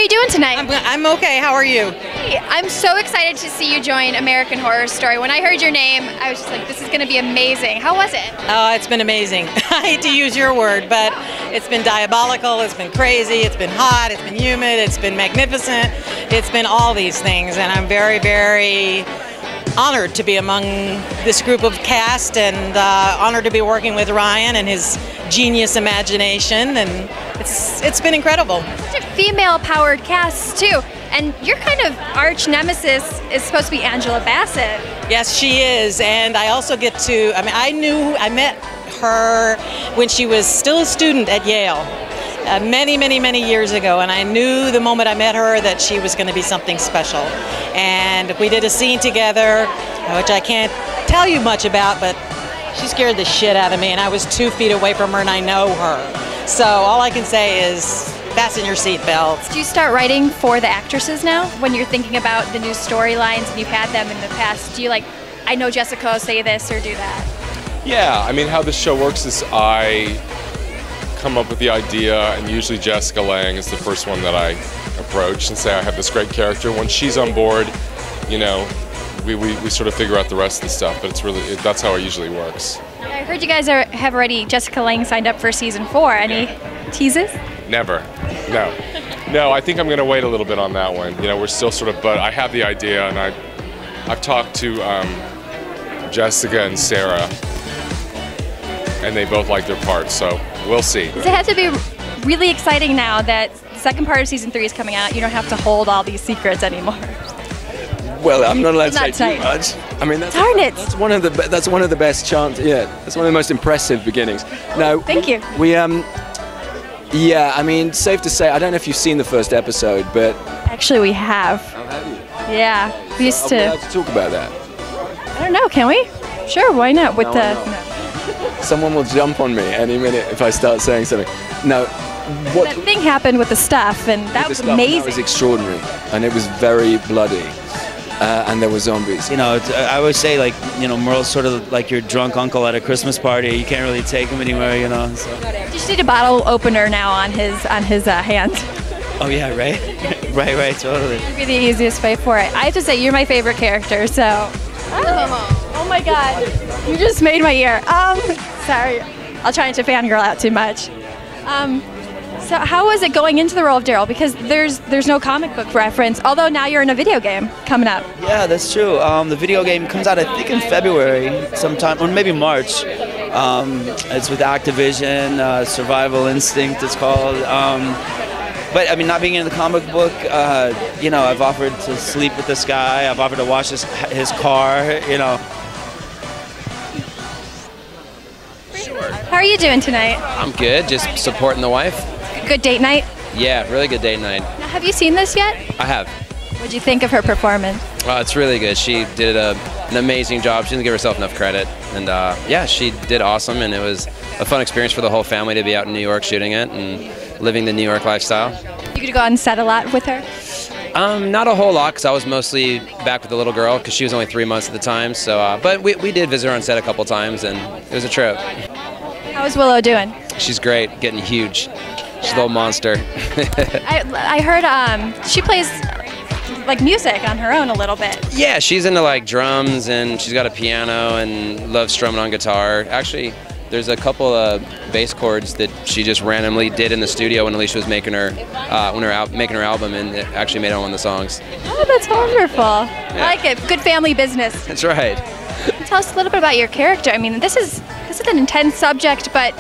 you doing tonight? I'm okay. How are you? Hey, I'm so excited to see you join American Horror Story. When I heard your name, I was just like, this is going to be amazing. How was it? Oh, it's been amazing. I hate to use your word, but it's been diabolical, it's been crazy, it's been hot, it's been humid, it's been magnificent. It's been all these things, and I'm very, very honored to be among this group of cast, and honored to be working with Ryan and his genius imagination, and it's been incredible. Such a female-powered cast too, and your kind of arch nemesis is supposed to be Angela Bassett. Yes, she is, and I also get to, I met her when she was still a student at Yale. Many years ago, and I knew the moment I met her that she was going to be something special. And we did a scene together, which I can't tell you much about, but she scared the shit out of me, and I was 2 feet away from her, and I know her. So all I can say is fasten your seatbelts. Do you start writing for the actresses now when you're thinking about the new storylines and you've had them in the past? Do you like, I know Jessica will say this or do that? Yeah, I mean, how this show works is I come up with the idea, and usually Jessica Lange is the first one that I approach and say I have this great character. When she's on board, you know, we sort of figure out the rest of the stuff, but that's how it usually works. I heard you guys have already, Jessica Lange signed up for season 4. Any teases? Never. No, I think I'm going to wait a little bit on that one. You know, we're still sort of, but I have the idea, and I've talked to Jessica and Sarah, and they both like their parts, so we'll see. Does it have to be really exciting now that the second part of season 3 is coming out? You don't have to hold all these secrets anymore. Well, I'm not allowed to say too much. I mean, that's one of the best chances. Yeah, that's one of the most impressive beginnings. No, thank you. Yeah, I mean, safe to say, I don't know if you've seen the first episode, but actually we have. Oh, have you? Yeah, we used to. Are we allowed to talk about that? I don't know. Can we? Sure, why not? With Someone will jump on me any minute if I start saying something. No. That thing happened with the stuff, and that was amazing. That was extraordinary, and it was very bloody, and there were zombies. You know, I always say, like, you know, Merle's sort of like your drunk uncle at a Christmas party. You can't really take him anywhere, you know. So. You just need a bottle opener now on his hand. Oh yeah, right, right, totally. That'd be the easiest way for it. I have to say, you're my favorite character, so. Oh my God, you just made my ear. Sorry, I'll try not to fangirl out too much. So how was it going into the role of Daryl? Because there's no comic book reference, although now you're in a video game coming up. Yeah, that's true. The video game comes out, I think, in February sometime, or maybe March. It's with Activision, Survival Instinct it's called. But I mean, not being in the comic book, you know, I've offered to sleep with this guy. I've offered to wash his car, you know. How are you doing tonight? I'm good, just supporting the wife. Good date night? Yeah, really good date night. Now, have you seen this yet? I have. What'd you think of her performance? It's really good. She did an amazing job. She didn't give herself enough credit. And yeah, she did awesome, and it was a fun experience for the whole family to be out in New York shooting it and living the New York lifestyle. You could go on set a lot with her? Not a whole lot, because I was mostly back with the little girl, because she was only 3 months at the time. So, but we did visit her on set a couple times, and it was a trip. How's Willow doing? She's great, getting huge. She's a little monster. I heard she plays like music on her own a little bit. Yeah, she's into like drums, and she's got a piano and loves strumming on guitar. Actually, there's a couple of bass chords that she just randomly did in the studio when Alicia was making her making her album, and it actually made it on one of the songs. Oh, that's wonderful. Yeah. I like it. Good family business. That's right. Tell us a little bit about your character. I mean, this is an intense subject, but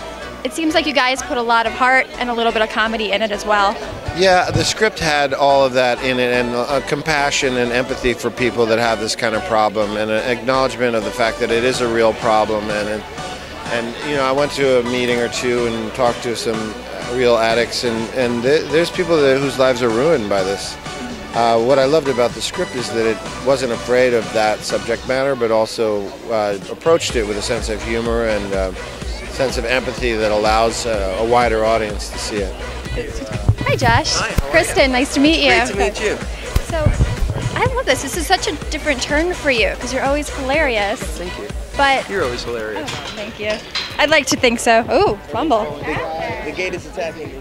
it seems like you guys put a lot of heart and a little bit of comedy in it as well. Yeah, the script had all of that in it, and compassion and empathy for people that have this kind of problem, and an acknowledgement of the fact that it is a real problem. And you know, I went to a meeting or two and talked to some real addicts, and there's people whose lives are ruined by this. What I loved about the script is that it wasn't afraid of that subject matter, but also approached it with a sense of humor and sense of empathy that allows a wider audience to see it. Hi, Josh. Hi, Kristen, nice to meet you. Great to meet you. So, I love this. This is such a different turn for you because you're always hilarious. Thank you. But you're always hilarious. Oh, thank you. I'd like to think so. Ooh, fumble. The gate is attacking you.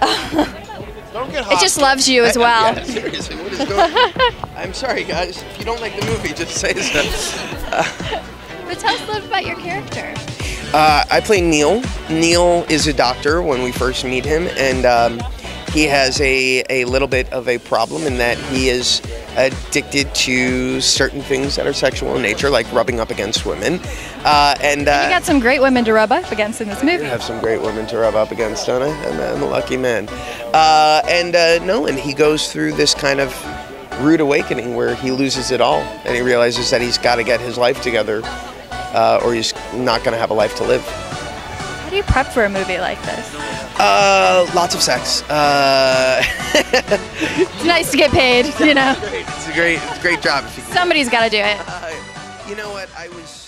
Don't get It hot. just loves you as well. Yeah, seriously, what is going on? I'm sorry, guys. If you don't like the movie, just say so. But tell us a little about your character. I play Neil. Neil is a doctor when we first meet him, and he has a little bit of a problem in that he is addicted to certain things that are sexual in nature, like rubbing up against women. And You got some great women to rub up against in this I movie. have some great women to rub up against, don't I? I'm a lucky man. And he goes through this kind of rude awakening where he loses it all, and he realizes that he's got to get his life together, or he's not going to have a life to live. How do you prep for a movie like this? Lots of sex. It's nice to get paid, you know. It's a great job. If you Somebody's got to do it. you know what? I was